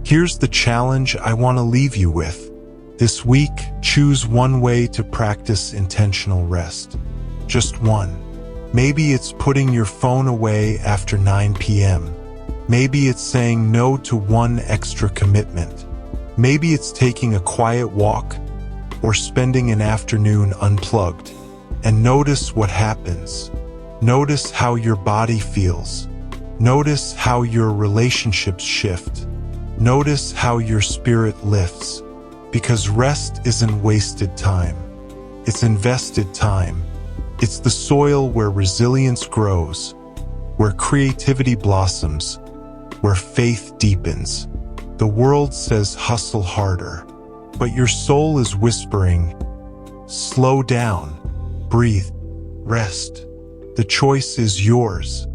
Here's the challenge I want to leave you with. This week, choose one way to practice intentional rest. Just one. Maybe it's putting your phone away after 9 p.m. Maybe it's saying no to one extra commitment. Maybe it's taking a quiet walk or spending an afternoon unplugged. And notice what happens. Notice how your body feels. Notice how your relationships shift. Notice how your spirit lifts. Because rest isn't wasted time. It's invested time. It's the soil where resilience grows, where creativity blossoms, where faith deepens. The world says hustle harder, but your soul is whispering, slow down, breathe, rest. The choice is yours.